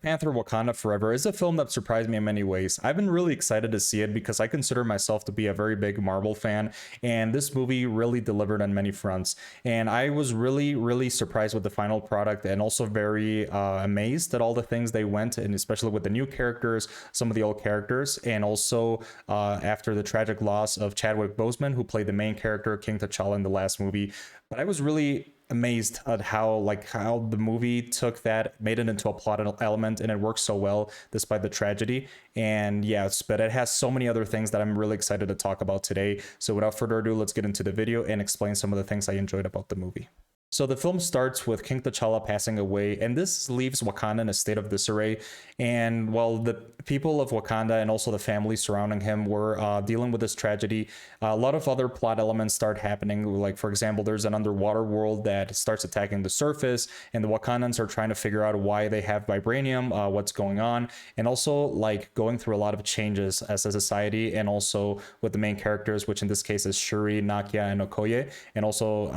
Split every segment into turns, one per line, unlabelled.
Panther: Wakanda Forever is a film that surprised me in many ways. I've been really excited to see it because I consider myself to be a very big Marvel fan, and this movie really delivered on many fronts. And I was really surprised with the final product, and also very amazed at all the things they went, and especially with the new characters, some of the old characters, and also after the tragic loss of Chadwick Boseman, who played the main character, King T'Challa, in the last movie. But I was really amazed at how the movie took that, made it into a plot element, and it works so well despite the tragedy. And yes, but it has so many other things that I'm really excited to talk about today. So without further ado, let's get into the video and explain some of the things I enjoyed about the movie. So the film starts with King T'Challa passing away, and this leaves Wakanda in a state of disarray. And while the people of Wakanda and also the family surrounding him were dealing with this tragedy, a lot of other plot elements start happening. Like, for example, there's an underwater world that starts attacking the surface, and the Wakandans are trying to figure out why they have vibranium, what's going on, and also like going through a lot of changes as a society, and also with the main characters, which in this case is Shuri, Nakia, and Okoye, and also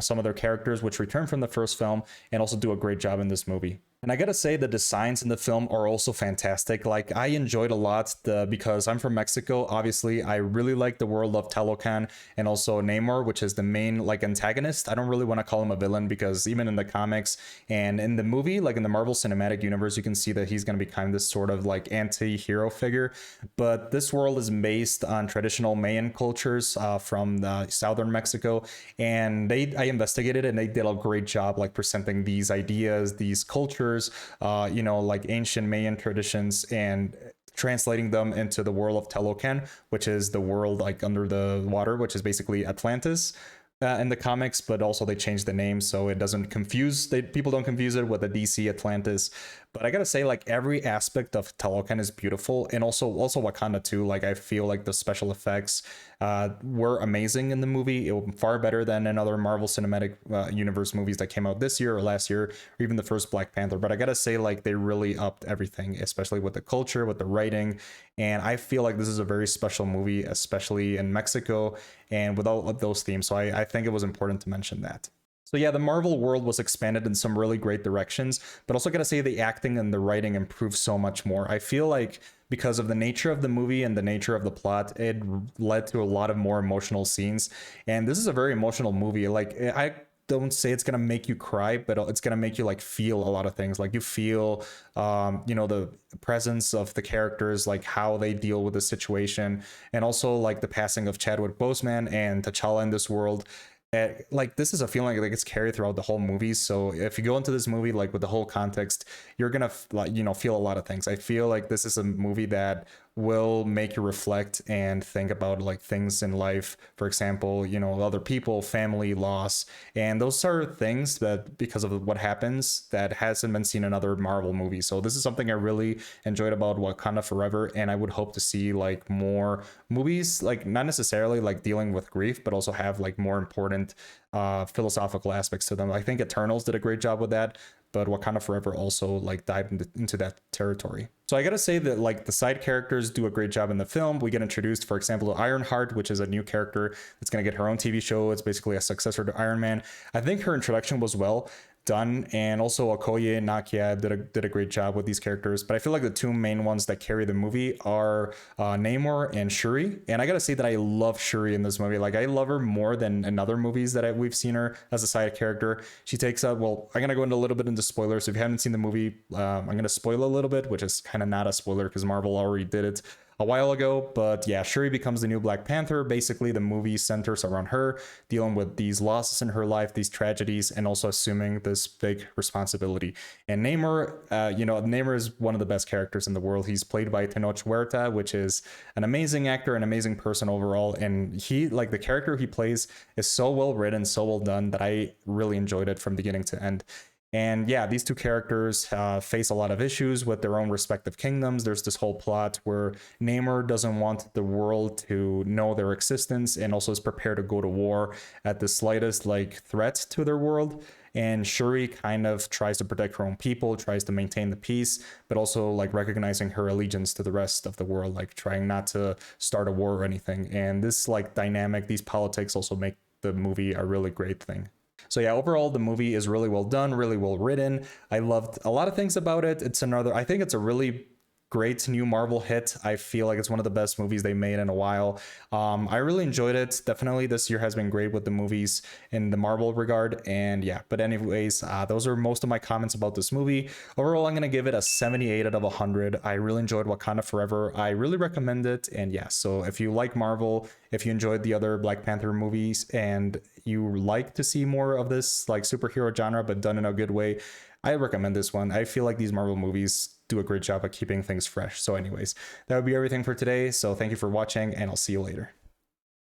some other characters which return from the first film and also do a great job in this movie. And I gotta say, the designs in the film are also fantastic. Like, I enjoyed a lot because I'm from Mexico. Obviously, I really like the world of Tenoch and also Namor, which is the main like antagonist. I don't really want to call him a villain because even in the comics and in the movie, like in the Marvel Cinematic Universe, you can see that he's gonna be kind of this sort of like anti-hero figure. But this world is based on traditional Mayan cultures from southern Mexico, and I investigated it, and they did a great job like presenting these ideas, these cultures, like ancient Mayan traditions, and translating them into the world of Tenoch, which is the world like under the water, which is basically Atlantis in the comics, but also they changed the name so it doesn't confuse, people don't confuse it with the DC Atlantis. But I gotta say, like, every aspect of Tenoch is beautiful, and also Wakanda too. Like, I feel like the special effects were amazing in the movie. It was far better than in other Marvel Cinematic Universe movies that came out this year or last year, or even the first Black Panther. But I gotta say, like, they really upped everything, especially with the culture, with the writing. And I feel like this is a very special movie, especially in Mexico, and with all of those themes. So I think it was important to mention that. So yeah, the Marvel world was expanded in some really great directions, but also gotta say the acting and the writing improved so much more. I feel like because of the nature of the movie and the nature of the plot, it led to a lot of more emotional scenes. And this is a very emotional movie. Like, I don't say it's gonna make you cry, but it's gonna make you like feel a lot of things. Like, you feel the presence of the characters, like how they deal with the situation, and also like the passing of Chadwick Boseman and T'Challa in this world. Like, this is a feeling that gets carried throughout the whole movie. So if you go into this movie like with the whole context, you're gonna feel a lot of things. I feel like this is a movie that will make you reflect and think about like things in life. For example, other people, family, loss, and those are things that, because of what happens, that hasn't been seen in other Marvel movies. So this is something I really enjoyed about Wakanda Forever, and I would hope to see like more movies, like not necessarily like dealing with grief, but also have like more important philosophical aspects to them. I think Eternals did a great job with that, but Wakanda Forever also like dived into that territory. So I gotta say that like the side characters do a great job in the film. We get introduced, for example, to Ironheart, which is a new character that's gonna get her own TV show. It's basically a successor to Iron Man. I think her introduction was well done, and also Okoye and Nakia did a great job with these characters. But I feel like the two main ones that carry the movie are Namor and Shuri. And I gotta say that I love Shuri in this movie. Like, I love her more than in other movies that we've seen her as a side character. She takes up, well, I'm gonna go into a little bit into spoilers. If you haven't seen the movie, I'm gonna spoil a little bit, which is kind of not a spoiler because Marvel already did it a while ago. But yeah, Shuri becomes the new Black Panther. Basically, the movie centers around her dealing with these losses in her life, these tragedies, and also assuming this big responsibility. And Namor, Namor is one of the best characters in the world. He's played by Tenoch Huerta, which is an amazing actor, an amazing person overall. And he, like, the character he plays is so well written, so well done, that I really enjoyed it from beginning to end. And yeah, these two characters face a lot of issues with their own respective kingdoms. There's this whole plot where Namor doesn't want the world to know their existence, and also is prepared to go to war at the slightest like threat to their world. And Shuri kind of tries to protect her own people, tries to maintain the peace, but also like recognizing her allegiance to the rest of the world, like trying not to start a war or anything. And this like dynamic, these politics also make the movie a really great thing. So yeah, overall the movie is really well done, really well written. I loved a lot of things about it. I think it's a really great new Marvel hit. I feel like it's one of the best movies they made in a while. I really enjoyed it. Definitely this year has been great with the movies in the Marvel regard. And yeah, but anyways, those are most of my comments about this movie. Overall, I'm going to give it a 78 out of 100. I really enjoyed Wakanda Forever. I really recommend it. And yeah, so if you like Marvel, if you enjoyed the other Black Panther movies and you like to see more of this like superhero genre, but done in a good way, I recommend this one. I feel like these Marvel movies do a great job at keeping things fresh. So anyways, that would be everything for today. So thank you for watching, and I'll see you later.